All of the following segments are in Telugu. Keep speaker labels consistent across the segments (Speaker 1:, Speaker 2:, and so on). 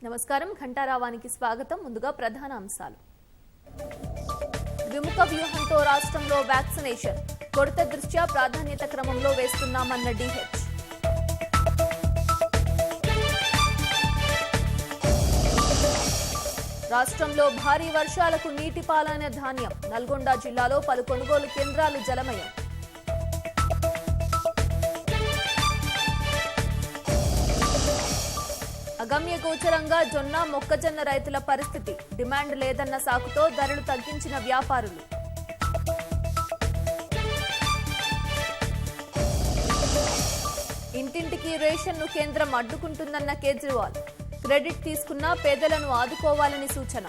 Speaker 1: నమస్కారం ఘంటారావానికి స్వాగతం. ముందుగా ప్రధాన అంశాలు. విముఖ వ్యూహంతో రాష్ట్రంలో వ్యాక్సినేషన్ కొరత దృష్ట్యా ప్రాధాన్యత క్రమంలో వేస్తున్నామన్న డిహెచ్. రాష్ట్రంలో భారీ వర్షాలకు నీటిపాలైన ధాన్యం. నల్గొండ జిల్లాలో పలు కొనుగోలు కేంద్రాలు జలమయం. అగమ్య గోచరంగా జొన్న మొక్కజొన్న రైతుల పరిస్థితి. డిమాండ్ లేదన్న సాకుతో ధరలు తగ్గించిన వ్యాపారులు. ఇంటింటికి రేషన్ను కేంద్రం అడ్డుకుంటుందన్న కేజ్రీవాల్. క్రెడిట్ తీసుకున్న పేదలను ఆదుకోవాలని సూచన.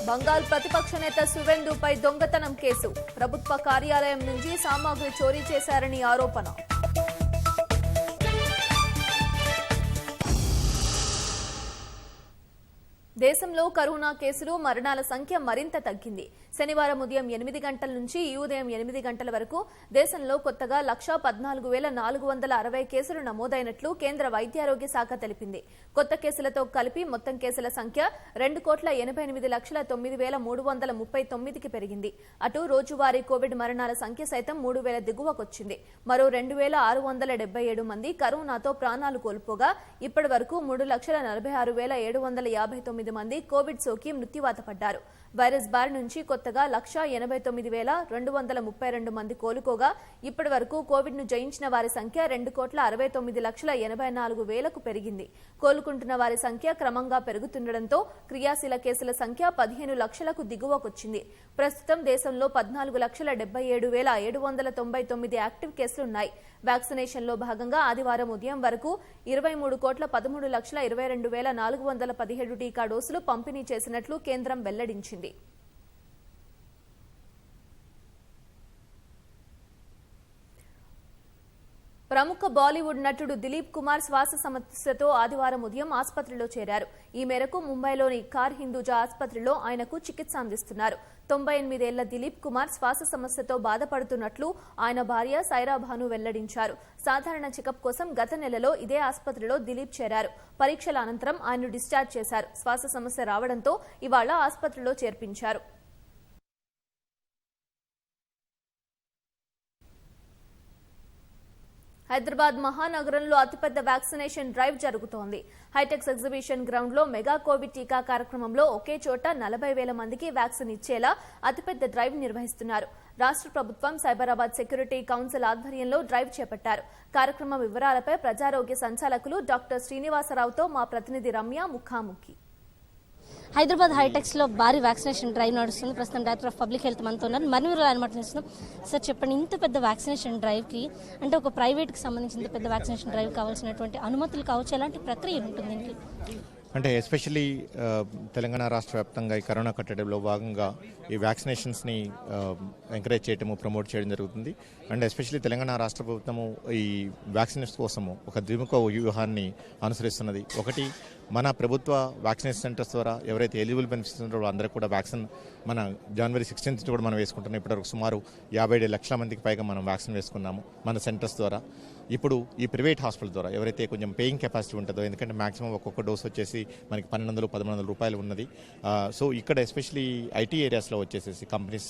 Speaker 1: బంగాల్ ప్రతిపక్ష నేత సువేందుపై దొంగతనం కేసు. ప్రభుత్వ కార్యాలయం నుంచి సామాగ్రి చోరీ చేశారని ఆరోపణ. దేశంలో కరోనా కేసులు మరణాల సంఖ్య మరింత తగ్గింది. శనివారం ఉదయం 8 గంటల నుంచి ఈ ఉదయం 8 గంటల వరకు దేశంలో కొత్తగా 1,14,460 కేసులు నమోదైనట్లు కేంద్ర వైద్యారోగ్య శాఖ తెలిపింది. కొత్త కేసులతో కలిపి మొత్తం కేసుల సంఖ్య 2,88,09,339కి పెరిగింది. అటు రోజువారీ కోవిడ్ మరణాల సంఖ్య సైతం 3,000 దిగువకొచ్చింది. మరో 2,677 మంది కరోనాతో ప్రాణాలు కోల్పోగా ఇప్పటి వరకు 3,46,759 మంది కోవిడ్ సోకి మృత్యువాత పడ్డారు. వైరస్ బారి నుంచి కొత్తగా 1,89,232 మంది కోలుకోగా ఇప్పటి వరకు కోవిడ్ ను జయించిన వారి సంఖ్య 2,69,84,000కు పెరిగింది. కోలుకుంటున్న వారి సంఖ్య క్రమంగా పెరుగుతుండటంతో క్రియాశీల కేసుల సంఖ్య 15 లక్షలకు దిగువకొచ్చింది. ప్రస్తుతం దేశంలో 14,77,799 యాక్టివ్ కేసులున్నాయి. వ్యాక్సినేషన్ లో భాగంగా ఆదివారం ఉదయం వరకు 23,13,22,417 టీకా డోసులు పంపిణీ చేసినట్లు కేంద్రం వెల్లడించింది. ప్రముఖ బాలీవుడ్ నటుడు దిలీప్ కుమార్ శ్వాస సమస్యతో ఆదివారం ఉదయం ఆసుపత్రిలో చేరారు. ఈ మేరకు ముంబైలోని కార్ హిందూజా ఆసుపత్రిలో ఆయనకు చికిత్స అందిస్తున్నారు. 98 ఏళ్ల దిలీప్ కుమార్ శ్వాస సమస్యతో బాధపడుతున్నట్లు ఆయన భార్య సైరా భాను వెల్లడించారు. సాధారణ చెకప్ కోసం గత నెలలో ఇదే ఆసుపత్రిలో దిలీప్ చేరారు. పరీక్షల అనంతరం ఆయన్ను డిశ్చార్జ్ చేశారు. శ్వాస సమస్య రావడంతో ఇవాళ ఆసుపత్రిలో చేర్పించారు. హైదరాబాద్ మహానగరంలో అతిపెద్ద వ్యాక్సినేషన్ డ్రైవ్ జరుగుతోంది. హైటెక్స్ ఎగ్జిబిషన్ గ్రౌండ్ లో మెగా కోవిడ్ టీకా కార్యక్రమంలో ఒకే చోట 40,000 మందికి వ్యాక్సిన్ ఇచ్చేలా అతిపెద్ద డ్రైవ్ నిర్వహిస్తున్నారు. రాష్ట్ర ప్రభుత్వం సైబరాబాద్ సెక్యూరిటీ కౌన్సిల్ ఆధ్వర్యంలో డ్రైవ్ చేపట్టారు. కార్యక్రమం వివరాలపై ప్రజారోగ్య సంచాలకులు డాక్టర్ శ్రీనివాసరావుతో మా ప్రతినిధి రమ్య ముఖాముఖి.
Speaker 2: హైదరాబాద్ హైటెక్స్ లో భారీ వ్యాక్సినేషన్ డ్రైవ్ నడుస్తుంది. ప్రస్తుతం డైరెక్టర్ ఆఫ్ పబ్లిక్ హెల్త్ మనతో ఉన్నారు. మరిన్ని వివరాలు అనమాట చేస్తున్నాం. సార్ చెప్పండి, ఇంత పెద్ద వ్యాక్సినేషన్ డ్రైవ్ కి అంటే ఒక ప్రైవేట్ కి సంబంధించి ఇంత పెద్ద వ్యాక్సినేషన్ డ్రైవ్ కావాల్సినటువంటి అనుమతులు కావచ్చు, ఎలాంటి ప్రక్రియ ఉంటుంది దీనికి?
Speaker 3: అంటే ఎస్పెషల్లీ తెలంగాణ రాష్ట్ర వ్యాప్తంగా ఈ కరోనా కట్టడిలో భాగంగా ఈ వ్యాక్సినేషన్స్ని ఎంకరేజ్ చేయటము, ప్రమోట్ చేయడం జరుగుతుంది. అండ్ ఎస్పెషల్లీ తెలంగాణ రాష్ట్ర ప్రభుత్వము ఈ వ్యాక్సినేషన్ కోసము ఒక ద్విముఖ వ్యూహాన్ని అనుసరిస్తున్నది. ఒకటి, మన ప్రభుత్వ వ్యాక్సినేషన్ సెంటర్స్ ద్వారా ఎవరైతే ఎలిజిబుల్ బెనిఫిట్స్ ఉన్నారో అందరికీ కూడా వ్యాక్సిన్ మన జనవరి 16th కూడా మనం వేసుకుంటున్నాం. ఇప్పటివరకు సుమారు 57 లక్షల మందికి పైగా మనం వ్యాక్సిన్ వేసుకున్నాము మన సెంటర్స్ ద్వారా. ఇప్పుడు ఈ ప్రైవేట్ హాస్పిటల్ ద్వారా ఎవరైతే కొంచెం పేయింగ్ కెపాసిటీ ఉంటుందో, ఎందుకంటే మాక్సిమం ఒక్కొక్క డోస్ వచ్చేసి మనకి 1,200-1,100 రూపాయలు ఉన్నది. సో ఇక్కడ ఎస్పెషలీ ఐటీ ఏరియాస్లో వచ్చేసేసి కంపెనీస్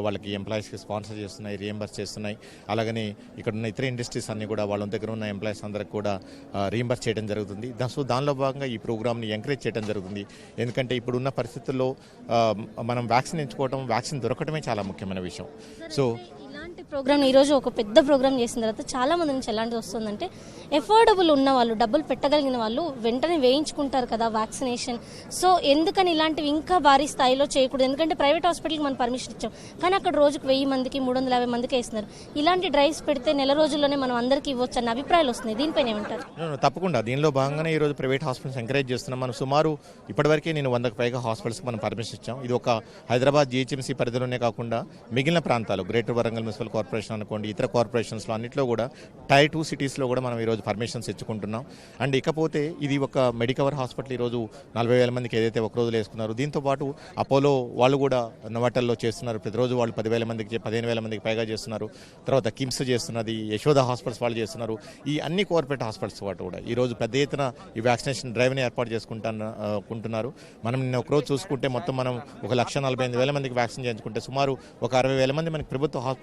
Speaker 3: వాళ్ళకి ఎంప్లాయీస్కి స్పాన్సర్ చేస్తున్నాయి, రీఎంబర్స్ చేస్తున్నాయి. అలాగనే ఇక్కడ ఉన్న ఇతర ఇండస్ట్రీస్ అన్ని కూడా వాళ్ళ దగ్గర ఉన్న ఎంప్లాయీస్ అందరికి కూడా రీఎంబర్స్ చేయడం జరుగుతుంది. సో దానిలో భాగంగా ఈ ప్రోగ్రామ్ని ఎంకరేజ్ చేయడం జరుగుతుంది. ఎందుకంటే ఇప్పుడున్న పరిస్థితుల్లో మనం వ్యాక్సిన్ ఎంచుకోవడం, వ్యాక్సిన్ దొరకడమే చాలా ముఖ్యమైన విషయం. సో
Speaker 2: ప్రోగ్రామ్ ఈ రోజు ఒక పెద్ద ప్రోగ్రామ్ చేసిన తర్వాత చాలా మంది నుంచి ఎలాంటిది వస్తుందంటే, ఎఫోర్డబుల్ ఉన్న వాళ్ళు, డబ్బులు పెట్టగలిగిన వాళ్ళు వెంటనే వేయించుకుంటారు కదా వ్యాక్సినేషన్. సో ఎందుకని ఇలాంటివి ఇంకా భారీ స్థాయిలో చేయకూడదు? ఎందుకంటే ప్రైవేట్ హాస్పిటల్కి మనం పర్మిషన్ ఇచ్చాం, కానీ అక్కడ రోజుకు 1000 మందికి 350 మందికి వేస్తున్నారు. ఇలాంటి డ్రైవ్స్ పెడితే నెల రోజుల్లోనే మనం అందరికీ ఇవ్వచ్చు అన్న అభిప్రాయాలు వస్తున్నాయి. దీనిపైన ఏమంటారు?
Speaker 3: తప్పకుండా దీనిలో భాగంగానే ఈ రోజు ప్రైవేట్ హాస్పిటల్స్ ఎంకరేజ్ చేస్తున్నాం. మనం సుమారు ఇప్పటివరకే 100కి పైగా హాస్పిటల్స్కి మనం పర్మిషన్ ఇచ్చాం. ఇది ఒక హైదరాబాద్ GHMC పరిధిలోనే కాకుండా మిగిలిన ప్రాంతాలు, greater Warangal municipal municipal corporation అనుకోండి, ఇతర కార్పొరేషన్స్లో అన్నింటిలో కూడా Tier 2 సిటీస్లో కూడా మనం ఈరోజు పర్మిషన్స్ ఇచ్చుకుంటున్నాం. అండ్ ఇకపోతే ఇది ఒక మెడికవర్ హాస్పిటల్ ఈరోజు 40,000 మందికి ఏదైతే ఒక రోజులో వేసుకున్నారు. దీంతోపాటు అపోలో వాళ్ళు కూడా నోవాటల్లో చేస్తున్నారు. ప్రతిరోజు వాళ్ళు 10,000 మందికి 15,000 మందికి పైగా చేస్తున్నారు. తర్వాత కిమ్స్ చేస్తున్నది, యశోద హాస్పిటల్స్ వాళ్ళు చేస్తున్నారు. ఈ అన్ని కార్పొరేట్ హాస్పిటల్స్ వాటి కూడా ఈరోజు పెద్ద ఎత్తున ఈ వ్యాక్సినేషన్ డ్రైవ్ని ఏర్పాటు చేసుకుంటున్నారు. మనం నిన్న ఒకరోజు చూసుకుంటే మొత్తం మనం 1,48,000 మందికి వ్యాక్సిన్ చేయించుకుంటే సుమారు ఒక 60,000 మంది మనకి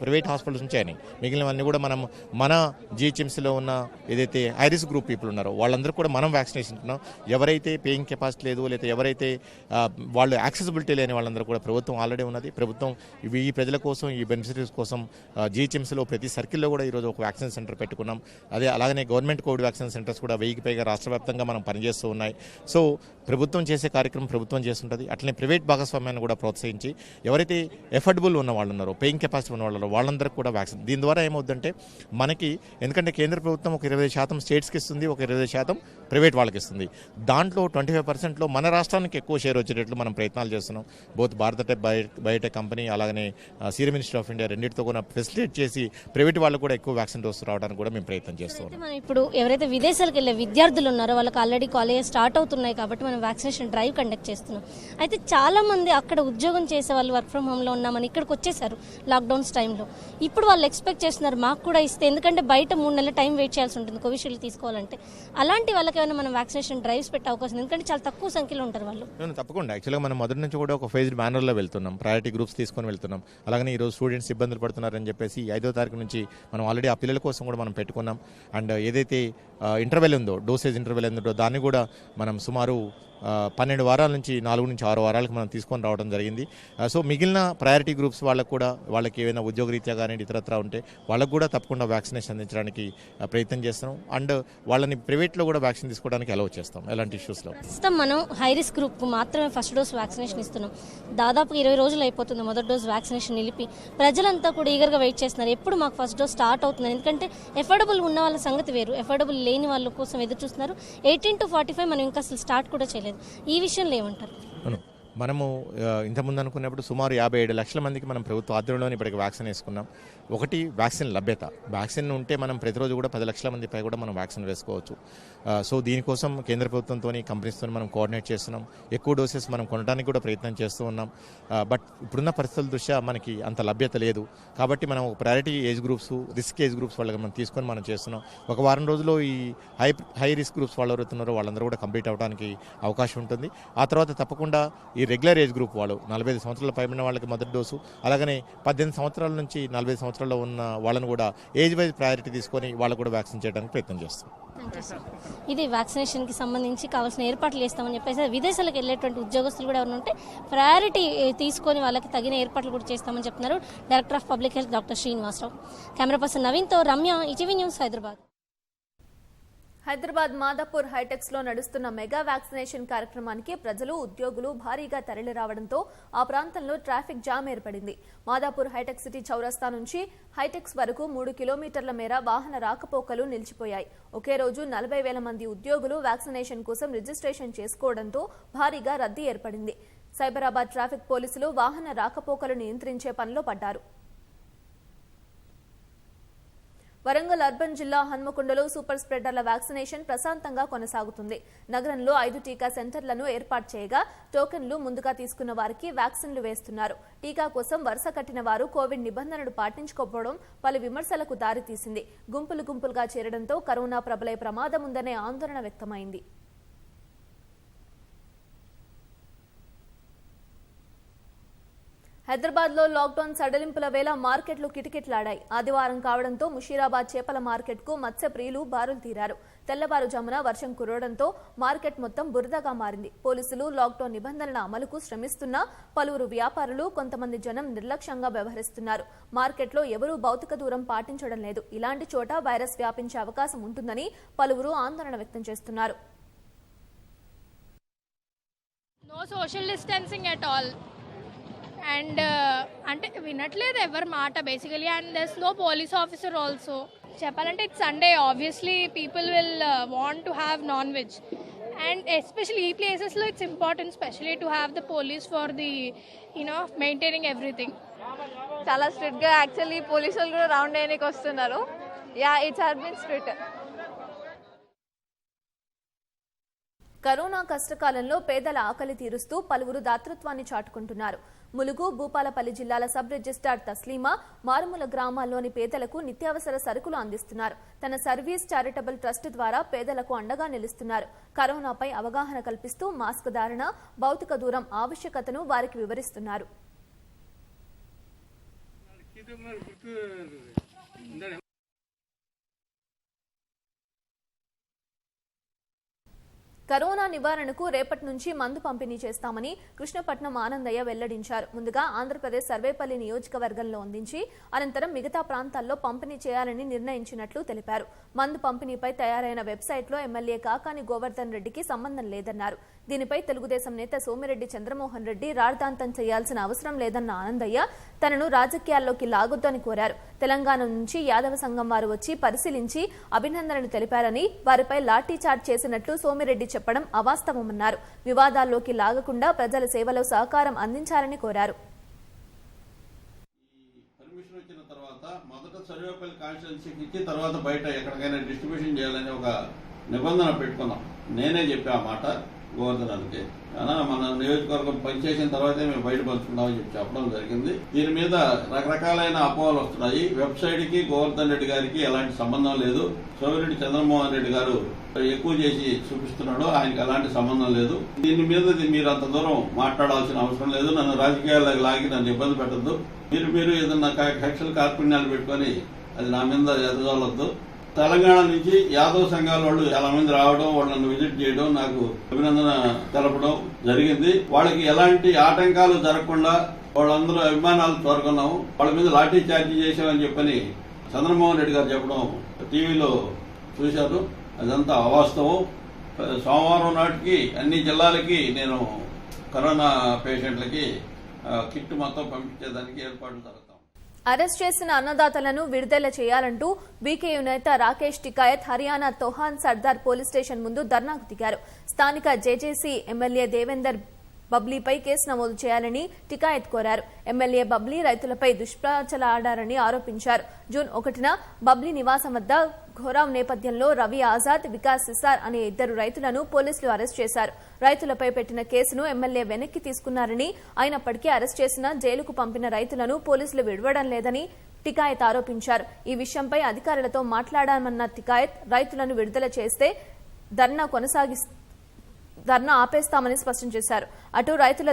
Speaker 3: ప్రైవేట్ హాస్పిటల్స్ నుంచి అయినాయి. మిగిలినవన్నీ కూడా మనం మన జిహెచ్ఎంసీలో ఉన్న ఏదైతే హైరిస్క్ గ్రూప్ పీపుల్ ఉన్నారో వాళ్ళందరూ కూడా మనం వ్యాక్సినేషన్ ఇస్తున్నాం. ఎవరైతే పేయింగ్ కెపాసిటీ లేదు, లేదా ఎవరైతే వాళ్ళు యాక్సెసిబిలిటీ లేని వాళ్ళందరూ కూడా ప్రభుత్వం ఆల్రెడీ ఉన్నది. ప్రభుత్వం ఈ ప్రజల కోసం, ఈ బెనిఫిషరీస్ కోసం జిహెచ్ఎంసీలో ప్రతి సర్కిల్లో కూడా ఈరోజు ఒక వ్యాక్సిన్ సెంటర్ పెట్టుకున్నాం. అలాగనే గవర్నమెంట్ కోవిడ్ వ్యాక్సిన్ సెంటర్స్ కూడా 1000కి పైగా రాష్ట్ర వ్యాప్తంగా మనం పనిచేస్తూ ఉన్నాయి. సో ప్రభుత్వం చేసే కార్యక్రమం ప్రభుత్వం చేస్తుంటుంది. అట్లనే ప్రైవేట్ భాగస్వామ్యాన్ని కూడా ప్రోత్సహించి ఎవరైతే ఎఫర్డబుల్ ఉన్న వాళ్ళు ఉన్నారో, పేయింగ్ కెపాసిటీ ఉన్న వాళ్ళు వాళ్ళందరికీ కూడా వ్యాక్సిన్. దీని ద్వారా ఏమవుతుందంటే మనకి, ఎందుకంటే కేంద్ర ప్రభుత్వం ఒక 20% స్టేట్స్కి ఇస్తుంది, ఒక 20% ప్రైవేట్ వాళ్ళకి ఇస్తుంది. దాంట్లో 25%లో మన రాష్ట్రానికి ఎక్కువ షేర్ వచ్చేటట్లు మనం ప్రయత్నాలు చేస్తున్నాం. బోత్ భారత బయోటెక్ కంపెనీ అలాగనే సీరం ఇన్స్టిట్యూట్ ఆఫ్ ఇండియా రెండింటితో కూడా ఫెసిలిటేట్ చేసి ప్రైవేట్ వాళ్ళకు కూడా ఎక్కువ వ్యాక్సిన్ డోస్ రావడానికి కూడా మేము ప్రయత్నం చేస్తున్నాం.
Speaker 2: మనం ఇప్పుడు ఎవరైతే విదేశాలకు వెళ్ళే విద్యార్థులు ఉన్నారో వాళ్ళకి ఆల్రెడీ కాలేజ్ స్టార్ట్ అవుతున్నాయి కాబట్టి మనం వ్యాక్సినేషన్ డ్రైవ్ కండక్ట్ చేస్తున్నాం. అయితే చాలా మంది అక్కడ ఉద్యోగం చేసే వాళ్ళు వర్క్ ఫ్రమ్ హోమ్లో ఉన్నామని ఇక్కడికి వచ్చేసారు లాక్డౌన్స్ టైంలో. ఇప్పుడు వాళ్ళు ఎక్స్పెక్ట్ చేస్తున్నారు మాకు కూడా ఇస్తే, ఎందుకంటే బయట 3 నెలల టైం వెయిట్ చేయాల్సి ఉంటుంది కోవిషీల్డ్ తీసుకోవాలంటే. అలాంటి వాళ్ళకి ఏమైనా మనం వ్యాక్సినేషన్ డ్రైవ్స్ పెట్టే అవకాశం, ఎందుకంటే చాలా తక్కువ సంఖ్యలో ఉంటారు వాళ్ళు.
Speaker 3: తప్పకుండా యాక్చువల్గా మనం మొదటి నుంచి కూడా ఒక ఫేజ్డ్ మేనర్లో వెళ్తున్నాం, ప్రయారిటీ గ్రూప్స్ తీసుకొని వెళ్తున్నాం. అలాగనే ఈరోజు స్టూడెంట్స్ ఇబ్బందులు పడుతున్నారని చెప్పేసి 5వ తారీఖు నుంచి మనం ఆల్రెడీ ఆ పిల్లల కోసం కూడా మనం పెట్టుకున్నాం. అండ్ ఏదైతే ఇంటర్వెల్ ఉందో, డోసేజ్ ఇంటర్వెల్ ఉందో దాన్ని కూడా మనం సుమారు 12 వారాల నుంచి 4 నుంచి 6 వారాలకు మనం తీసుకొని రావడం జరిగింది. సో మిగిలిన ప్రయారిటీ గ్రూప్స్ వాళ్ళకు కూడా, వాళ్ళకి ఏమైనా ఉద్యోగరీత్యా కానీ ఇతరత్రా ఉంటే వాళ్ళకు కూడా తప్పకుండా వ్యాక్సినేషన్ అందించడానికి ప్రయత్నం చేస్తున్నాం. అండ్ వాళ్ళని ప్రైవేట్లో కూడా వ్యాక్సిన్ తీసుకోవడానికి అలౌ చేస్తాం ఎలాంటి ఇష్యూస్లో.
Speaker 2: ప్రస్తుతం మనం హైరిస్క్ గ్రూప్ మాత్రమే ఫస్ట్ డోస్ వ్యాక్సినేషన్ ఇస్తున్నాం. దాదాపు 20 రోజులు అయిపోతుంది మొదటి డోస్ వ్యాక్సినేషన్ నిలిపి. ప్రజలంతా కూడా ఈగర్గా వెయిట్ చేస్తున్నారు ఎప్పుడు మాకు ఫస్ట్ డోస్ స్టార్ట్ అవుతుంది. ఎందుకంటే ఎఫోర్డబుల్ ఉన్న వాళ్ళ సంగతి వేరు, ఎఫోర్డబుల్ లేని వాళ్ళ కోసం ఎదురు చూస్తున్నారు. 18 to 45 మనం ఇంకా అసలు స్టార్ట్ కూడా చేయలేదు. ఈ విషయంలో ఏమంటారు?
Speaker 3: మనము ఇంతకుముందు అనుకున్నప్పుడు సుమారు 57 లక్షల మందికి మనం ప్రభుత్వ ఆధ్వర్యంలోనే ఇప్పటికి వ్యాక్సిన్ వేసుకున్నాం. ఒకటి వ్యాక్సిన్ లభ్యత, వ్యాక్సిన్ ఉంటే మనం ప్రతిరోజు కూడా 10 లక్షల మంది పై కూడా మనం వ్యాక్సిన్ వేసుకోవచ్చు. సో దీనికోసం కేంద్ర ప్రభుత్వంతో కంపెనీస్తో మనం కోఆర్డినేట్ చేస్తున్నాం. ఎక్కువ డోసెస్ మనం కొనడానికి కూడా ప్రయత్నం చేస్తూ ఉన్నాం. బట్ ఇప్పుడున్న పరిస్థితుల దృష్ట్యా మనకి అంత లభ్యత లేదు. కాబట్టి మనం priority age groups, risk age groups వాళ్ళకి మనం తీసుకొని మనం చేస్తున్నాం. ఒక వారం రోజుల్లో ఈ హై రిస్క్ గ్రూప్స్ వాళ్ళు ఎవరుతున్నారో వాళ్ళందరూ కూడా కంప్లీట్ అవ్వడానికి అవకాశం ఉంటుంది. ఆ తర్వాత తప్పకుండా ఈ రెగ్యులర్ ఏజ్ గ్రూప్ వాళ్ళు 45 సంవత్సరాల పైబడిన వాళ్ళకి మొదటి డోసు, అలాగనే 18 సంవత్సరాల నుంచి 40 సంవత్సరాల్లో ఉన్న వాళ్ళని కూడా ఏజ్ వైజ్ ప్రయారిటీ తీసుకొని వాళ్ళకు కూడా వ్యాక్సిన్ చేయడానికి ప్రయత్నం చేస్తాం.
Speaker 2: ఇది వ్యాక్సినేషన్కి సంబంధించి కావాల్సిన ఏర్పాట్లు చేస్తామని చెప్పేసి విదేశాలకు వెళ్ళేటువంటి ఉద్యోగస్తులు కూడా ఎవరైనా ఉంటే ప్రయారిటీ తీసుకొని వాళ్ళకి తగిన ఏర్పాట్లు కూడా చేస్తామని చెప్తున్నారు director of public health doctor Srinivasarao. Camera person నవీన్తో రమ్య, ఈటీవీ న్యూస్, హైదరాబాద్.
Speaker 1: హైదరాబాద్ మాదాపూర్ హైటెక్స్ లో నడుస్తున్న మెగా వ్యాక్సినేషన్ కార్యక్రమానికి ప్రజలు, ఉద్యోగులు భారీగా తరలి రావడంతో ఆ ప్రాంతంలో ట్రాఫిక్ జామ్ ఏర్పడింది. మాదాపూర్ హైటెక్ సిటీ చౌరస్తా నుంచి హైటెక్స్ వరకు 3 కిలోమీటర్ల మేర వాహన రాకపోకలు నిలిచిపోయాయి. ఒకే రోజు 40,000 మంది ఉద్యోగులు వ్యాక్సినేషన్ కోసం రిజిస్ట్రేషన్ చేసుకోవడంతో భారీగా రద్దీ ఏర్పడింది. సైబరాబాద్ ట్రాఫిక్ పోలీసులు వాహన రాకపోకలు నియంత్రించే పనిలో పడ్డారు. వరంగల్ అర్బన్ జిల్లా హన్మకొండలో సూపర్ స్ప్రెడర్ల వ్యాక్సినేషన్ ప్రశాంతంగా కొనసాగుతుంది. నగరంలో 5 టీకా సెంటర్లను ఏర్పాటు చేయగా టోకెన్లు ముందుగా తీసుకున్న వారికి వ్యాక్సిన్లు వేస్తున్నారు. టీకా కోసం వరుస కట్టిన వారు కోవిడ్ నిబంధనలు పాటించకపోవడం పలు విమర్శలకు దారితీసింది. గుంపులుగా చేరడంతో కరోనా ప్రబలే ప్రమాదం ఉందనే ఆందోళన వ్యక్తమైంది. హైదరాబాద్ లో లాక్డౌన్ సడలింపుల వేళ మార్కెట్లు కిటకిటలాడాయి. ఆదివారం కావడంతో ముషీరాబాద్ చేపల మార్కెట్ కు మత్స్య ప్రియులు బారులు తీరారు. తెల్లవారుజామున వర్షం కురవడంతో మార్కెట్ మొత్తం బురదగా మారింది. పోలీసులు లాక్డౌన్ నిబంధనల అమలుకు శ్రమిస్తున్నా పలువురు వ్యాపారులు, కొంతమంది జనం నిర్లక్ష్యంగా వ్యవహరిస్తున్నారు. మార్కెట్లో ఎవరూ భౌతిక దూరం పాటించడం లేదు. ఇలాంటి చోట వైరస్ వ్యాపించే అవకాశం ఉంటుందని పలువురు ఆందోళన వ్యక్తం చేస్తున్నారు.
Speaker 4: No social distancing at all. And అంటే వినట్లేదు ఎవరి మాట basically. And there's no police officer also. చెప్పాలంటే it's Sunday, obviously people will want to have non veg. And especially ఈ ప్లేసెస్లో it's important specially to have the police for the maintaining everything.
Speaker 5: చాలా స్ట్రిక్ట్ గా యాక్చువల్లీ పోలీసులు కూడా రౌండ్ అయ్యడానికి వస్తున్నారు. Yeah it's have been strict.
Speaker 1: Corona కష్టకాలంలో పేదల ఆకలి తీరుస్తూ పలువురు దాతృత్వాన్ని చాటుకుంటున్నారు. ములుగు, భూపాలపల్లి జిల్లాల సబ్ రిజిస్ట్రార్ తస్లీమా మారుమూల గ్రామాల్లోని పేదలకు నిత్యావసర సరుకులు అందిస్తున్నారు. తన సర్వీస్ చారిటబుల్ ట్రస్ట్ ద్వారా పేదలకు అండగా నిలుస్తున్నారు. కరోనాపై అవగాహన కల్పిస్తూ మాస్క్ ధారణ, భౌతిక దూరం ఆవశ్యకతను వారికి వివరిస్తున్నారు. కరోనా నివారణకు రేపటి నుంచి మందు పంపిణీ చేస్తామని కృష్ణపట్నం ఆనందయ్య వెల్లడించారు. ముందుగా ఆంధ్రప్రదేశ్ సర్వేపల్లి నియోజకవర్గంలో అందించి అనంతరం మిగతా ప్రాంతాల్లో పంపిణీ చేయాలని నిర్ణయించినట్లు తెలిపారు. మందు పంపిణీపై తయారైన వెబ్సైట్లో ఎమ్మెల్యే కాకాని గోవర్ధన్ రెడ్డికి సంబంధం లేదన్నారు. దీనిపై తెలుగుదేశం నేత సోమిరెడ్డి చంద్రమోహన్ రెడ్డి రాద్ధాంతం చేయాల్సిన అవసరం లేదన్న ఆనందయ్య తనను రాజకీయాల్లోకి లాగొద్దని కోరారు. తెలంగాణ నుంచి యాదవ సంఘం వారు వచ్చి పరిశీలించి అభినందనలు తెలిపారని, వారిపై లాఠీచార్జ్ చేసినట్లు సోమిరెడ్డి చెప్పడం అవాస్తవమన్నారు. వివాదాల్లోకి లాగకుండా ప్రజల సేవలో సహకారం అందించాలని కోరారు.
Speaker 6: పర్మిషన్ వచ్చిన తర్వాత మొదట సర్వేపల్లి కాన్స్టిట్యున్సీకి ఇచ్చి తర్వాత బయట ఎక్కడికైనా డిస్ట్రిబ్యూషన్ చేయాలని ఒక నిబంధన పెట్టుకున్నాం. నేనే చెప్పా ఆ మాట గోవర్ధనానికి. మన నియోజకవర్గం పనిచేసిన తర్వాతే మేము బయట పంచుకుంటామని చెప్పి చెప్పడం జరిగింది. దీని మీద రకరకాలైన అపోహలు వస్తున్నాయి. వెబ్సైట్ కి గోవర్ధన్ రెడ్డి గారికి ఎలాంటి సంబంధం లేదు. సోమిరెడ్డి చంద్రమోహన్ రెడ్డి గారు ఎక్కువ చేసి చూపిస్తున్నాడు, ఆయనకి ఎలాంటి సంబంధం లేదు. దీని మీద మీరు అంత దూరం మాట్లాడాల్సిన అవసరం లేదు. నన్ను రాజకీయాల్లోకి లాగి నన్ను ఇబ్బంది పెట్టద్దు. మీరు ఏదన్నా కక్షలు కార్పుణ్యాలు పెట్టుకొని అది నా మీద ఎదజాలొద్దు. తెలంగాణ నుంచి యాదవ్ సంఘాల వాళ్ళు చాలా మంది రావడం, వాళ్ళని విజిట్ చేయడం, నాకు అభినందన తెలపడం జరిగింది. వాళ్ళకి ఎలాంటి ఆటంకాలు జరగకుండా వాళ్ళందరూ అభిమానాలు కోరుకున్నాము. వాళ్ళ మీద లాఠీ చార్జీ చేశామని చెప్పని చంద్రమోహన్ రెడ్డి గారు చెప్పడం టీవీలో చూశారు. అదంతా అవాస్తవం. సోమవారం నాటికి అన్ని జిల్లాలకి నేను కరోనా పేషెంట్లకి కిట్ మొత్తం పంపించేదానికి ఏర్పాట్లు జరుగుతాం.
Speaker 1: అరెస్ట్ చేసిన అన్నదాతలను విడుదల చేయాలంటూ బీకేయూ నేత రాకేష్ టికాయత్ హర్యానా తోహాన్ సర్దార్ పోలీస్ స్టేషన్ ముందు ధర్నాకు దిగారు. స్థానిక జేజేసీ ఎమ్మెల్యే దేవేందర్ బబ్లీపై కేసు నమోదు చేయాలని టికాయత్ కోరారు. ఎమ్మెల్యే బబ్లీ రైతులపై దుష్ప్రచారాడారని ఆరోపించారు. జూన్ 1న బబ్లీ నివాసం వద్ద ఘోరావ్ నేపథ్యంలో రవి ఆజాద్, వికాస్ సిసార్ అనే 2 రైతులను పోలీసులు అరెస్ట్ చేశారు. రైతులపై పెట్టిన కేసును ఎమ్మెల్యే వెనక్కి తీసుకున్నారని, అయినప్పటికీ అరెస్ట్ చేసిన జైలుకు పంపిన రైతులను పోలీసులు విడవడం లేదని టికాయత్ ఆరోపించారు. ఈ విషయంపై అధికారులతో మాట్లాడామన్న టికాయత్ రైతులను విడుదల చేస్తే ధర్నా ఆపేస్తామని స్పష్టం చేశారు. అటు రైతుల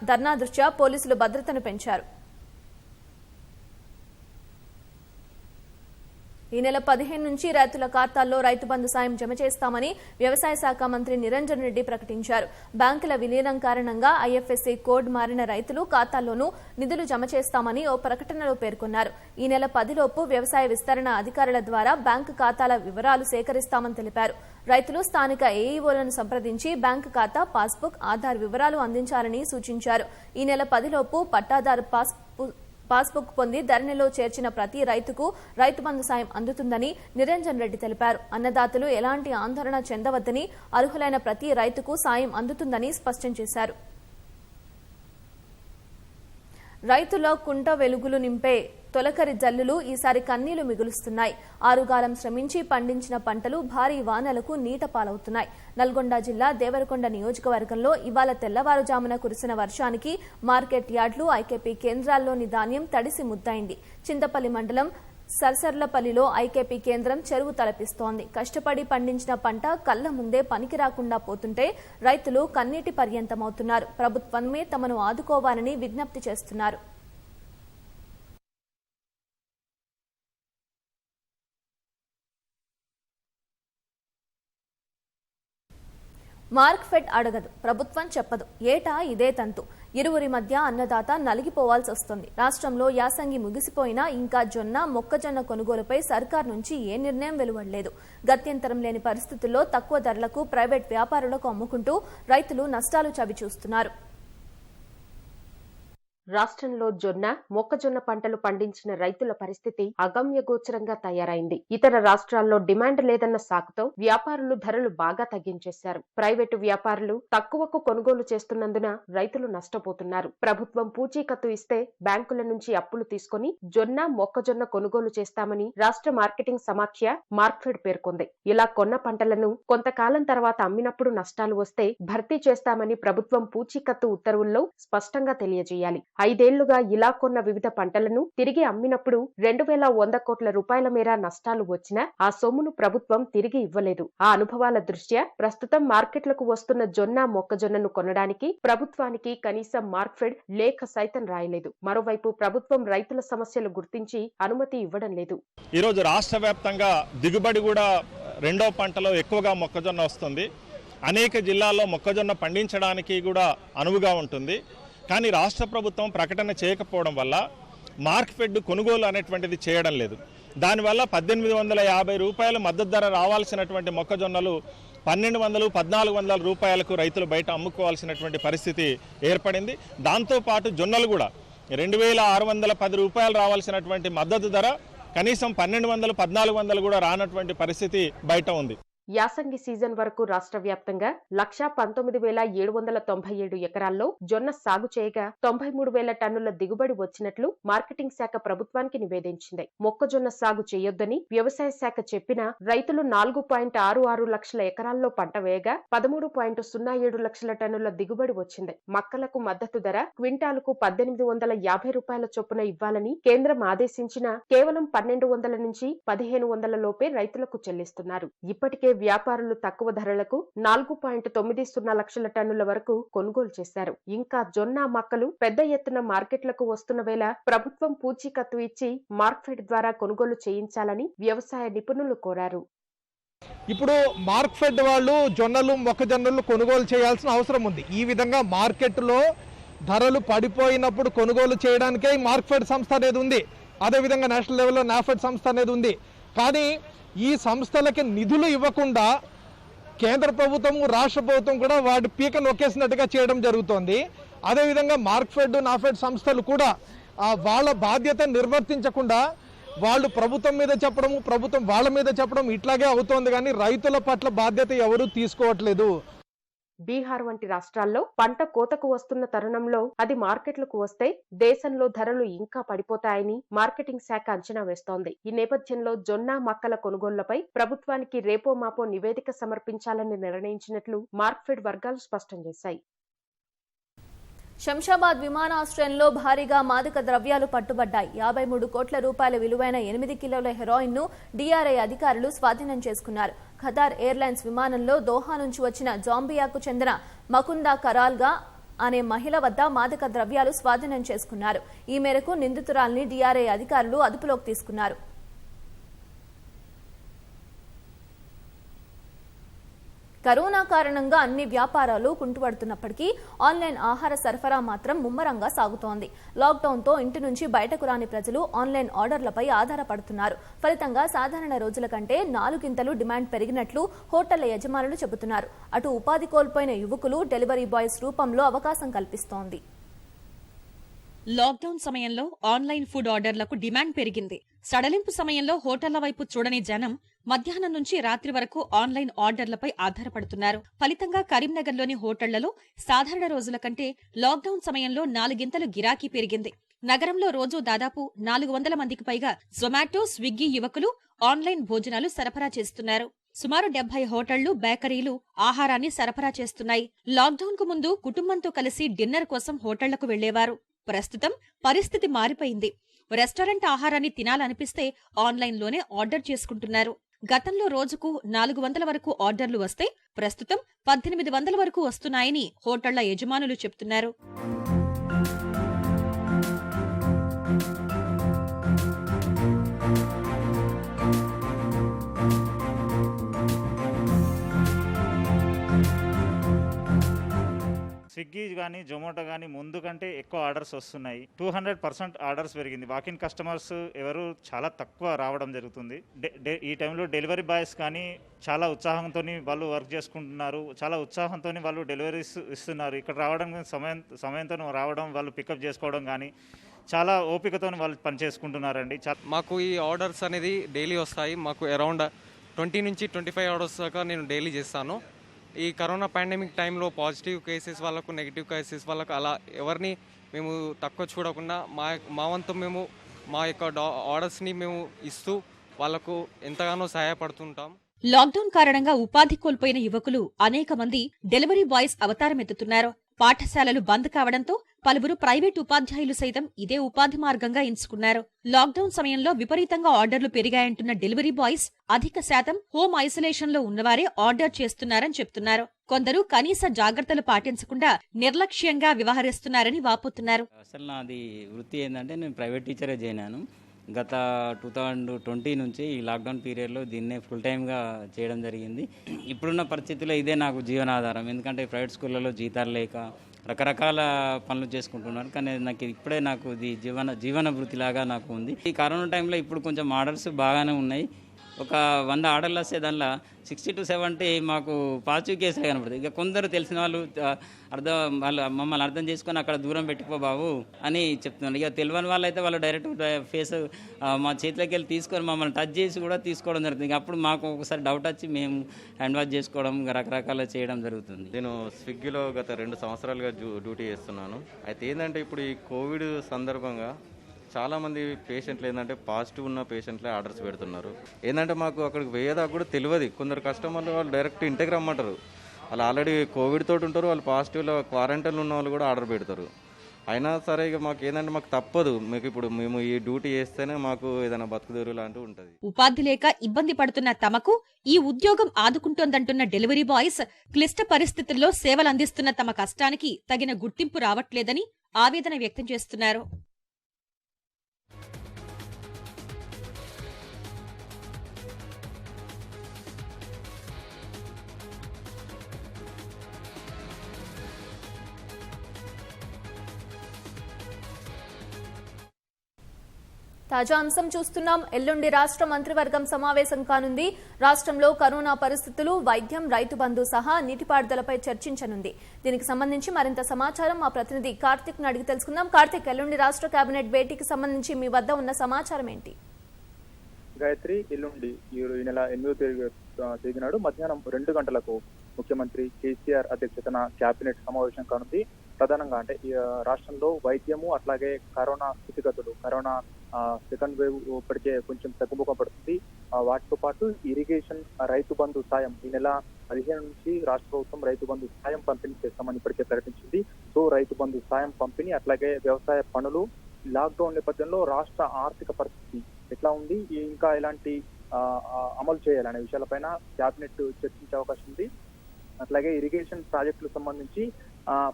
Speaker 1: ధర్నా దృష్ట్యా పోలీసులు భద్రతను పెంచారు. ఈ నెల 15 నుంచి రైతుల ఖాతాల్లో రైతు బంధు సాయం జమ చేస్తామని వ్యవసాయ శాఖ మంత్రి నిరంజన్ రెడ్డి ప్రకటించారు. బ్యాంకుల విలీనం కారణంగా ఐఎఫ్ఎస్సి కోడ్ మారిన రైతులు ఖాతాల్లోనూ నిధులు జమ చేస్తామని ఓ ప్రకటనలో పేర్కొన్నారు. ఈ నెల 10 లోపు వ్యవసాయ విస్తరణ అధికారుల ద్వారా బ్యాంకు ఖాతాల వివరాలు సేకరిస్తామని తెలిపారు. రైతులు స్థానిక ఏఈఓలను సంప్రదించి బ్యాంకు ఖాతా, పాస్బుక్, ఆధార్ వివరాలు అందించాలని సూచించారు. ఈ నెల 10 లోపు పట్టాదారు పాస్బుక్ పొంది ధరణిలో చేర్చిన ప్రతి రైతుకు రైతు బంధు సాయం అందుతుందని నిరంజన్ రెడ్డి తెలిపారు. అన్నదాతలు ఎలాంటి ఆందోళన చెందవద్దని, అర్హులైన ప్రతి రైతుకు సాయం అందుతుందని స్పష్టం చేశారు. రైతుల కుంట వెలుగులు నింపే తొలకరి జల్లులు ఈసారి కన్నీళ్లు మిగులుస్తున్నాయి. ఆరుగాలం శ్రమించి పండించిన పంటలు భారీ వానలకు నీట పాలవుతున్నాయి. నల్గొండ జిల్లా దేవరకొండ నియోజకవర్గంలో ఇవాళ తెల్లవారుజామున కురిసిన వర్షానికి మార్కెట్ యార్డులు, ఐకేపీ కేంద్రాల్లోని ధాన్యం తడిసి ముద్దయింది. చింతపల్లి మండలం సర్సర్లపల్లిలో ఐకేపీ కేంద్రం చెరువు తలపిస్తోంది. కష్టపడి పండించిన పంట కళ్ల ముందే పనికి రాకుండా పోతుంటే రైతులు కన్నీటి పర్యంతమవుతున్నారు. ప్రభుత్వమే తమను ఆదుకోవాలని విజ్ఞప్తి చేస్తున్నారు. మార్క్ఫెడ్ అడగదు, ప్రభుత్వం చెప్పదు, ఏటా ఇదే తంతు. ఇరువురి మధ్య అన్నదాత నలిగిపోవాల్సి వస్తుంది. రాష్ట్రంలో యాసంగి ముగిసిపోయినా ఇంకా జొన్న, మొక్కజొన్న కొనుగోలుపై సర్కార్ నుంచి ఏ నిర్ణయం వెలువడలేదు. గత్యంతరం లేని పరిస్థితుల్లో తక్కువ ధరలకు ప్రైవేట్ వ్యాపారులకు అమ్ముకుంటూ రైతులు నష్టాలు చవిచూస్తున్నారు.
Speaker 7: రాష్ట్రంలో జొన్న, మొక్కజొన్న పంటలు పండించిన రైతుల పరిస్థితి అగమ్యగోచరంగా తయారైంది. ఇతర రాష్ట్రాల్లో డిమాండ్ లేదన్న సాకుతో వ్యాపారులు ధరలు బాగా తగ్గించేశారు. ప్రైవేటు వ్యాపారులు తక్కువకు కొనుగోలు చేస్తున్నందున రైతులు నష్టపోతున్నారు. ప్రభుత్వం పూచీకత్తు ఇస్తే బ్యాంకుల నుంచి అప్పులు తీసుకుని జొన్న, మొక్కజొన్న కొనుగోలు చేస్తామని రాష్ట్ర మార్కెటింగ్ సమాఖ్య మార్క్ఫెడ్ పేర్కొంది. ఇలా కొన్న పంటలను కొంతకాలం తర్వాత అమ్మినప్పుడు నష్టాలు వస్తే భర్తీ చేస్తామని ప్రభుత్వం పూచీకత్తు ఉత్తర్వుల్లో స్పష్టంగా తెలియజేయాలి. 5 ఏళ్లుగా ఇలా కొన్న వివిధ పంటలను తిరిగి అమ్మినప్పుడు 2100 కోట్ల రూపాయల మేర నష్టాలు వచ్చినా ఆ సొమ్మును ప్రభుత్వం తిరిగి ఇవ్వలేదు. ఆ అనుభవాల దృష్ట్యా ప్రస్తుతం మార్కెట్లకు వస్తున్న జొన్న, మొక్కజొన్నను కొనడానికి ప్రభుత్వానికి కనీసం మార్క్ఫెడ్ లేఖ సైతం రాయలేదు. మరోవైపు ప్రభుత్వం రైతుల సమస్యలు గుర్తించి అనుమతి ఇవ్వడం లేదు.
Speaker 8: ఈరోజు రాష్ట్ర వ్యాప్తంగా దిగుబడి కూడా రెండో పంటలో ఎక్కువగా మొక్కజొన్న వస్తుంది. అనేక జిల్లాల్లో మొక్కజొన్న పండించడానికి కూడా అనువుగా ఉంటుంది. కానీ రాష్ట్ర ప్రభుత్వం ప్రకటన చేయకపోవడం వల్ల మార్క్ఫెడ్ కొనుగోలు అనేటువంటిది చేయడం లేదు. దానివల్ల 1850 రూపాయలు మద్దతు ధర రావాల్సినటువంటి మొక్కజొన్నలు 1200, 1400 రూపాయలకు రైతులు బయట అమ్ముకోవాల్సినటువంటి పరిస్థితి ఏర్పడింది. దాంతోపాటు జొన్నలు కూడా 2610 రూపాయలు రావాల్సినటువంటి మద్దతు ధర కనీసం 1200, 1400 కూడా రానటువంటి పరిస్థితి బయట ఉంది.
Speaker 7: యాసంగి సీజన్ వరకు రాష్ట్ర వ్యాప్తంగా 119,797 ఎకరాల్లో జొన్న సాగు చేయగా 93,000 టన్నుల దిగుబడి వచ్చినట్లు మార్కెటింగ్ శాఖ ప్రభుత్వానికి నివేదించింది. మొక్కజొన్న సాగు చేయొద్దని వ్యవసాయ శాఖ చెప్పినా రైతులు 4.66 లక్షల ఎకరాల్లో పంట వేయగా 13.07 లక్షల టన్నుల దిగుబడి వచ్చింది. మక్కలకు మద్దతు ధర క్వింటాలుకు 1850 రూపాయల చొప్పున ఇవ్వాలని కేంద్రం ఆదేశించినా కేవలం 1200 నుంచి 1500 లోపే రైతులకు చెల్లిస్తున్నారు. ఇప్పటికే వ్యాపారులు తక్కువ ధరలకు 4.90 లక్షల టన్నుల వరకు కొనుగోలు చేశారు. ఇంకా జొన్న, మక్కలు పెద్ద ఎత్తున మార్కెట్లకు వస్తున్న వేళ ప్రభుత్వం పూచీకత్తు ఇచ్చి మార్క్ఫెడ్ ద్వారా కొనుగోలు చేయించాలని వ్యవసాయ నిపుణులు కోరారు.
Speaker 9: ఇప్పుడు మార్క్ఫెడ్ వాళ్ళు జొన్నలు, మొక్కజొన్నలు కొనుగోలు చేయాల్సిన అవసరం ఉంది. ఈ విధంగా మార్కెట్లో ధరలు పడిపోయినప్పుడు కొనుగోలు చేయడానికే మార్క్ఫెడ్ సంస్థ అనేది ఉంది. అదేవిధంగా నేషనల్ లెవెల్లో నాఫెడ్ సంస్థ అనేది ఉంది. కానీ ఈ సంస్థలకి నిధులు ఇవ్వకుండా కేంద్ర ప్రభుత్వం, రాష్ట్ర ప్రభుత్వం కూడా వాటి పీక నొక్కేసినట్టుగా చేయడం జరుగుతోంది. అదేవిధంగా మార్క్ఫెడ్, నాఫెడ్ సంస్థలు కూడా వాళ్ళ బాధ్యత నిర్వర్తించకుండా వాళ్ళు ప్రభుత్వం మీద చెప్పడం, ప్రభుత్వం వాళ్ళ మీద చెప్పడం ఇట్లాగే అవుతోంది. కానీ రైతుల పట్ల బాధ్యత ఎవరూ తీసుకోవట్లేదు.
Speaker 7: బీహార్ వంటి రాష్ట్రాల్లో పంట కోతకు వస్తున్న తరుణంలో అది మార్కెట్లకు వస్తే దేశంలో ధరలు ఇంకా పడిపోతాయని మార్కెటింగ్ శాఖ అంచనా వేస్తోంది. ఈ నేపథ్యంలో జొన్న, మక్కల కొనుగోళ్లపై ప్రభుత్వానికి రేపో మాపో నివేదిక సమర్పించాలని నిర్ణయించినట్లు మార్క్ఫెడ్ వర్గాలు స్పష్టం చేశాయి.
Speaker 1: శంషాబాద్ విమానాశ్రయంలో భారీగా మాదక ద్రవ్యాలు పట్టుబడ్డాయి. 53 కోట్ల రూపాయల విలువైన 8 కిలోల హెరాయిన్ ను డీఆర్ఐ అధికారులు స్వాధీనం చేసుకున్నారు. ఖతార్ ఎయిర్లైన్స్ విమానంలో దోహా నుంచి వచ్చిన జాంబియాకు చెందిన మకుందా కరాల్గా అనే మహిళ వద్ద మాదక ద్రవ్యాలు స్వాధీనం చేసుకున్నారు. ఈ మేరకు నిందితురాల్ని డీఆర్ఐ అధికారులు అదుపులోకి తీసుకున్నారు. కరోనా కారణంగా అన్ని వ్యాపారాలు కుంటుపడుతున్నప్పటికీ ఆన్లైన్ ఆహార సరఫరా మాత్రం ముమ్మరంగా సాగుతోంది. లాక్డౌన్తో ఇంటి నుంచి బయటకు రాని ప్రజలు ఆన్లైన్ ఆర్డర్లపై ఆధారపడుతున్నారు. ఫలితంగా సాధారణ రోజుల కంటే 4 డిమాండ్ పెరిగినట్లు హోటళ్ల యజమానులు చెబుతున్నారు. అటు ఉపాధి కోల్పోయిన యువకులు డెలివరీ బాయ్స్ రూపంలో అవకాశం కల్పిస్తోంది.
Speaker 10: లాక్డౌన్ సమయంలో ఆన్లైన్ ఫుడ్ ఆర్డర్లకు డిమాండ్ పెరిగింది. సడలింపు సమయంలో హోటళ్ల వైపు చూడని జనం మధ్యాహ్నం నుంచి రాత్రి వరకు ఆన్లైన్ ఆర్డర్లపై ఆధారపడుతున్నారు. ఫలితంగా కరీంనగర్లోని హోటళ్లలో సాధారణ రోజుల కంటే లాక్డౌన్ సమయంలో 4 గిరాకీ పెరిగింది. నగరంలో రోజు దాదాపు 400 మందికి పైగా జొమాటో, స్విగ్గీ యువకులు ఆన్లైన్ భోజనాలు సరఫరా చేస్తున్నారు. సుమారు 70 హోటళ్లు, బేకరీలు ఆహారాన్ని సరఫరా చేస్తున్నాయి. లాక్డౌన్ కు ముందు కుటుంబంతో కలిసి డిన్నర్ కోసం హోటళ్లకు వెళ్లేవారు. ప్రస్తుతం పరిస్థితి మారిపోయింది. రెస్టారెంట్ ఆహారాన్ని తినాలనిపిస్తే ఆన్లైన్లోనే ఆర్డర్ చేసుకుంటున్నారు. గతంలో రోజుకు 400 వరకు ఆర్డర్లు వస్తే ప్రస్తుతం 1800 వరకు వస్తున్నాయని హోటళ్ల యజమానులు చెప్తున్నారు.
Speaker 11: స్విగ్గీ స్విగ్గీ కానీ జొమాటో కానీ ముందు కంటే ఎక్కువ ఆర్డర్స్ వస్తున్నాయి. 200% ఆర్డర్స్ పెరిగింది. వాకిన్ కస్టమర్స్ ఎవరు చాలా తక్కువ రావడం జరుగుతుంది. ఈ టైంలో డెలివరీ బాయ్స్ కానీ చాలా ఉత్సాహంతో వాళ్ళు వర్క్ చేసుకుంటున్నారు. చాలా ఉత్సాహంతో వాళ్ళు డెలివరీస్ ఇస్తున్నారు. ఇక్కడ రావడం సమయంతో రావడం, వాళ్ళు పికప్ చేసుకోవడం కానీ చాలా ఓపికతో వాళ్ళు పనిచేసుకుంటున్నారండి.
Speaker 12: మాకు ఈ ఆర్డర్స్ అనేది డైలీ వస్తాయి. మాకు అరౌండ్ 20 నుంచి 25 ఆర్డర్స్ దాకా నేను డైలీ చేస్తాను. ఈ కరోనా పాండమిక్ టైంలో పాజిటివ్ కేసెస్ వాళ్ళకు, నెగిటివ్ కేసెస్ వాళ్ళకు అలా ఎవరిని మేము తక్కువ చూడకుండా మా వంతు మేము మా యొక్క ఆర్డర్స్ని మేము ఇస్తూ వాళ్ళకు ఎంతగానో సహాయపడుతుంటాం.
Speaker 10: లాక్డౌన్ కారణంగా ఉపాధి కోల్పోయిన యువకులు అనేక మంది డెలివరీ బాయ్స్ అవతారమెత్తుతున్నారు. పాఠశాలలు బంద్ కావడంతో పలువురు ప్రైవేటు ఉపాధ్యాయులు సైతం ఇదే ఉపాధి మార్గంగా ఎంచుకున్నారు. లాక్డౌన్ సమయంలో విపరీతంగా ఆర్డర్లు పెరిగాయంటున్న డెలివరీ బాయ్స్ అధిక శాతం హోమ్ ఐసోలేషన్ లో ఉన్నవారే ఆర్డర్ చేస్తున్నారని చెప్తున్నారు. కొందరు కనీస జాగ్రత్తలు పాటించకుండా నిర్లక్ష్యంగా వ్యవహరిస్తున్నారని వాపోతున్నారు.
Speaker 13: అసలు నాది వృత్తి ఏంటంటే నేను ప్రైవేట్ టీచరే చేయనాను. గత 2020 నుంచి ఈ లాక్డౌన్ పీరియడ్లో దీన్నే ఫుల్ టైమ్గా చేయడం జరిగింది. ఇప్పుడున్న పరిస్థితుల్లో ఇదే నాకు జీవనాధారం. ఎందుకంటే ప్రైవేట్ స్కూళ్ళలో జీతాలు లేక రకరకాల పనులు చేసుకుంటున్నారు. కానీ నాకు ఇప్పుడే నాకు ఇది జీవన వృత్తిలాగా నాకు ఉంది. ఈ కరోనా టైంలో ఇప్పుడు కొంచెం ఆర్డర్స్ బాగానే ఉన్నాయి. ఒక 100 ఆర్డర్లు వస్తే దానిలో 60 to 70 మాకు పాజిటివ్ కేసులు కనపడుతుంది. ఇక కొందరు తెలిసిన వాళ్ళు వాళ్ళు మమ్మల్ని అర్థం చేసుకొని అక్కడ దూరం పెట్టుకో బాబు అని చెప్తున్నారు. ఇక తెలియని వాళ్ళు అయితే వాళ్ళు డైరెక్ట్ ఫేస్ మా చేతిలోకి వెళ్ళి తీసుకొని మమ్మల్ని టచ్ చేసి కూడా తీసుకోవడం జరుగుతుంది. అప్పుడు మాకు ఒకసారి డౌట్ వచ్చి మేము హ్యాండ్ వాష్ చేసుకోవడం రకరకాల చేయడం జరుగుతుంది.
Speaker 14: నేను స్విగ్గీలో గత 2 సంవత్సరాలుగా డ్యూటీ చేస్తున్నాను. అయితే ఏంటంటే ఇప్పుడు ఈ కోవిడ్ సందర్భంగా చాలామంది పేషెంట్లు ఏంటంటే పాజిటివ్ ఉన్న పేషెంట్లే ఆర్డర్స్ పెడుతున్నారు. ఏంటంటే మాకు అక్కడికి పోయేదాకా కూడా తెలియదు. కొందరు కస్టమర్లు వాళ్ళు డైరెక్ట్ ఇంటికి రమ్మంటారు. వాళ్ళు ఆల్రెడీ కోవిడ్ తోటి ఉంటారు. వాళ్ళు పాజిటివ్లో క్వారంటైన్లో ఉన్న వాళ్ళు కూడా ఆర్డర్ పెడతారు. అయినా సరే ఇక మాకు ఏంటంటే మాకు తప్పదు. మీకు ఇప్పుడు మేము ఈ డ్యూటీ చేస్తేనే మాకు ఏదైనా బతుకుదెరువు లాంటివి ఉంటుంది.
Speaker 10: ఉపాధి లేక ఇబ్బంది పడుతున్న తమకు ఈ ఉద్యోగం ఆదుకుంటోందంటున్న డెలివరీ బాయ్స్ క్లిష్ట పరిస్థితుల్లో సేవలు అందిస్తున్న తమ కష్టానికి తగిన గుర్తింపు రావట్లేదని ఆవేదన వ్యక్తం చేస్తున్నారు.
Speaker 1: తాజా అంశం చూస్తున్నాం. ఎల్లుండి రాష్ట్ర మంత్రివర్గం సమావేశం కానుంది. రాష్ట్రంలో కరోనా పరిస్థితులు, వైద్యం, రైతు బంధు సహా నీటిపారుదలపై చర్చించనుంది. దీనికి సంబంధించి మరింత సమాచారం మా ప్రతినిధి కార్తిక్ ను అడిగి తెలుసుకుందాం. కార్తిక్, ఎల్లుండి రాష్ట్ర కేబినెట్ భేటీకి సంబంధించి మీ వద్ద ఉన్న సమాచారం ఏంటి?
Speaker 15: గాయత్రి, ఎల్లుండి ఈ నెల 8వ తేదీ నాడు మధ్యాహ్నం 2 గంటలకు ముఖ్యమంత్రి కేసీఆర్ అధ్యక్షతన కేబినెట్ సమావేశం కానుంది. ప్రధానంగా అంటే రాష్ట్రంలో వైద్యము, అట్లాగే కరోనా స్థితిగతులు, కరోనా సెకండ్ వేవ్ ఇప్పటికే కొంచెం తగ్గుముఖం పడుతుంది. వాటితో పాటు ఇరిగేషన్, రైతు బంధు సాయం ఈ నెల 15 నుంచి రాష్ట్ర ప్రభుత్వం రైతు బంధు సాయం పంపిణీ చేస్తామని ఇప్పటికే ప్రకటించింది. సో రైతు బంధు సాయం పంపిణీ, అట్లాగే వ్యవసాయ పనులు, లాక్డౌన్ నేపథ్యంలో రాష్ట్ర ఆర్థిక పరిస్థితి ఎట్లా ఉంది, ఇంకా ఎలాంటి అమలు చేయాలనే విషయాలపైన కేబినెట్ చర్చించే అవకాశం ఉంది. అట్లాగే ఇరిగేషన్ ప్రాజెక్టులకు సంబంధించి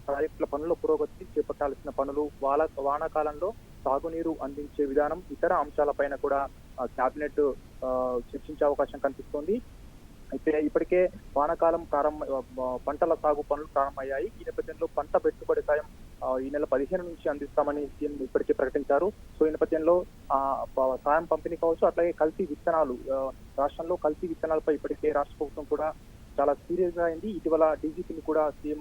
Speaker 15: ప్రాజెక్టుల పనుల పురోగతి, చేపట్టాల్సిన పనులు, వానాకాలంలో సాగునీరు అందించే విధానం, ఇతర అంశాలపైన కూడా కేబినెట్ చర్చించే అవకాశం కనిపిస్తోంది. అయితే ఇప్పటికే వానాకాలం పంటల సాగు పనులు ప్రారంభమయ్యాయి. ఈ నేపథ్యంలో పంట పెట్టుబడి సాయం ఈ నెల 15 నుంచి అందిస్తామని సీఎం ఇప్పటికే ప్రకటించారు. సో ఈ నేపథ్యంలో సాయం పంపిణీ కావచ్చు, అట్లాగే కల్తీ విత్తనాలు, రాష్ట్రంలో కల్తీ విత్తనాలపై ఇప్పటికే రాష్ట్ర ప్రభుత్వం కూడా చాలా సీరియస్ గా అయింది. ఇటీవల డీజీపీని కూడా సీఎం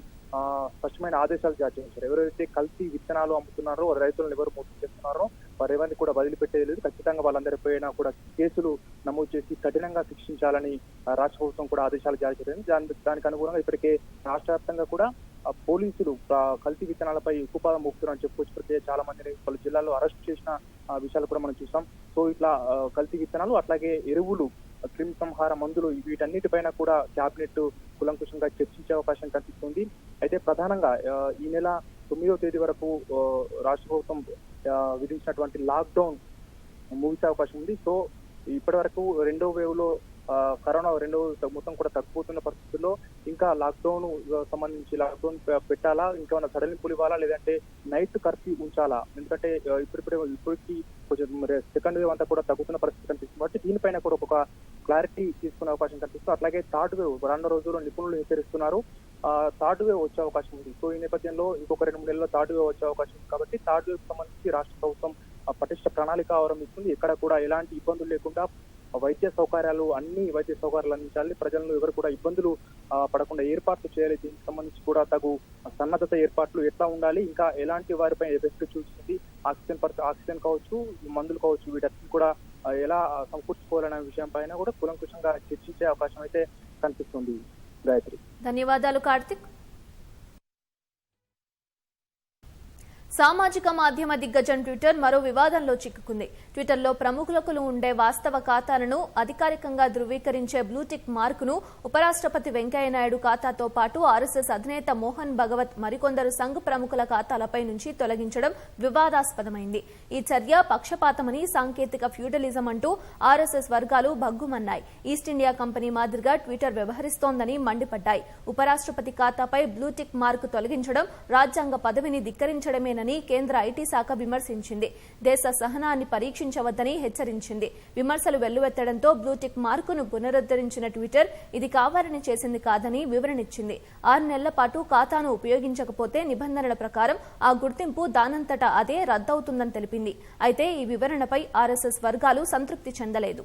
Speaker 15: స్పష్టమైన ఆదేశాలు జారీ చేశారు. ఎవరైతే కల్తీ విత్తనాలు అమ్ముతున్నారో, రైతులను ఎవరు మోసం చేస్తున్నారో వారెవరిని కూడా వదిలిపెట్టేది లేదు. ఖచ్చితంగా వాళ్ళందరిపైన కూడా కేసులు నమోదు చేసి కఠినంగా శిక్షించాలని రాష్ట్ర ప్రభుత్వం కూడా ఆదేశాలు జారీ చేసింది. దానికి అనుగుణంగా ఇప్పటికే రాష్ట్ర వ్యాప్తంగా కూడా పోలీసులు కల్తీ విత్తనాలపై ఉక్కుపాదం మోపుతున్నారని చెప్పుకోవచ్చు. ఇప్పటికే చాలా మందిని పలు జిల్లాల్లో అరెస్ట్ చేసిన విషయాలు కూడా మనం చూసాం. సో ఇట్లా కల్తీ విత్తనాలు, అట్లాగే ఎరువులు, క్రిమి సంహార మందులు, వీటన్నిటిపైన కూడా కేబినెట్ కులంకుశంగా చర్చించే అవకాశం కనిపిస్తుంది. అయితే ప్రధానంగా ఈ నెల 9వ తేదీ వరకు రాష్ట్ర ప్రభుత్వం విధించినటువంటి లాక్డౌన్ ముగిసే అవకాశం ఉంది. సో ఇప్పటి వరకు 2వ వేవ్ లో కరోనా రెండో మొత్తం కూడా తగ్గిపోతున్న పరిస్థితుల్లో ఇంకా లాక్డౌన్ సంబంధించి లాక్డౌన్ పెట్టాలా, ఇంకేమైనా సడలింపులు ఇవ్వాలా, లేదంటే నైట్ కర్ఫ్యూ ఉంచాలా? ఎందుకంటే ఇప్పటికి కొంచెం సెకండ్ వేవ్ అంతా కూడా తగ్గుతున్న పరిస్థితి కనిపిస్తుంది కాబట్టి దీనిపైన కూడా ఒక క్లారిటీ తీసుకునే అవకాశం కనిపిస్తుంది. అట్లాగే థర్డ్ వేవ్ రానున్న రోజుల్లో నిపుణులు హెచ్చరిస్తున్నారు, థర్డ్ వేవ్ వచ్చే అవకాశం ఉంది. సో ఈ నేపథ్యంలో ఇంకొక 2-3 నెలల్లో థర్డ్ వేవ్ వచ్చే అవకాశం ఉంది కాబట్టి థర్డ్ వేవ్ సంబంధించి రాష్ట్ర ప్రభుత్వం పటిష్ట ప్రణాళిక అవలంబిస్తుంది. ఎక్కడ కూడా ఎలాంటి ఇబ్బందులు లేకుండా వైద్య సౌకర్యాలు అందించాలి, ప్రజలను ఎవరు కూడా ఇబ్బందులు పడకుండా ఏర్పాట్లు చేయాలి. దీనికి సంబంధించి కూడా తగు సన్నద్ధత ఏర్పాట్లు ఎట్లా ఉండాలి, ఇంకా ఎలాంటి వారిపై ఎఫెక్ట్ చూస్తుంది, ఆక్సిజన్ కావచ్చు, మందులు కావచ్చు, వీటన్ని కూడా ఎలా సమకూర్చుకోవాలనే విషయం పైన కూడా కూలంకుషంగా చర్చించే అవకాశం అయితే కనిపిస్తుంది. గాయత్రి,
Speaker 1: ధన్యవాదాలు కార్తిక్. సామాజిక మాధ్యమ దిగ్గజం ట్విట్టర్ మరో వివాదంలో చిక్కుకుంది. ట్విట్టర్లో ప్రముఖులకు ఉండే వాస్తవ ఖాతాలను అధికారికంగా ధృవీకరించే బ్లూటిక్ మార్కును ఉపరాష్ట్రపతి వెంకయ్యనాయుడు ఖాతాతో పాటు ఆర్ఎస్ఎస్ అధినేత మోహన్ భగవత్ మరికొందరు సంఘ్ ప్రముఖుల ఖాతాలపై నుంచి తొలగించడం వివాదాస్పదమైంది. ఈ చర్య పక్షపాతమని, సాంకేతిక ఫ్యూడలిజం అంటూ ఆర్ఎస్ఎస్ వర్గాలు భగ్గుమన్నాయి. ఈస్ట్ ఇండియా కంపెనీ మాదిరిగా ట్విట్టర్ వ్యవహరిస్తోందని మండిపడ్డాయి. ఉపరాష్ట్రపతి ఖాతాపై బ్లూటిక్ మార్కు తొలగించడం రాజ్యాంగ పదవిని ధిక్కరించడమేనని కేంద్ర ఐటీ శాఖ విమర్శించింది. దేశ సహనాన్ని పరీక్షించవద్దని హెచ్చరించింది. విమర్శలు వెల్లువెత్తడంతో బ్లూటిక్ మార్కును పునరుద్ధరించిన ట్విట్టర్ ఇది కావాలని చేసింది కాదని వివరణిచ్చింది. 6 నెలల పాటు ఖాతాను ఉపయోగించకపోతే నిబంధనల ప్రకారం ఆ గుర్తింపు దానంతటా అదే రద్దవుతుందని తెలిపింది. అయితే ఈ వివరణపై ఆర్ఎస్ఎస్ వర్గాలు సంతృప్తి చెందలేదు.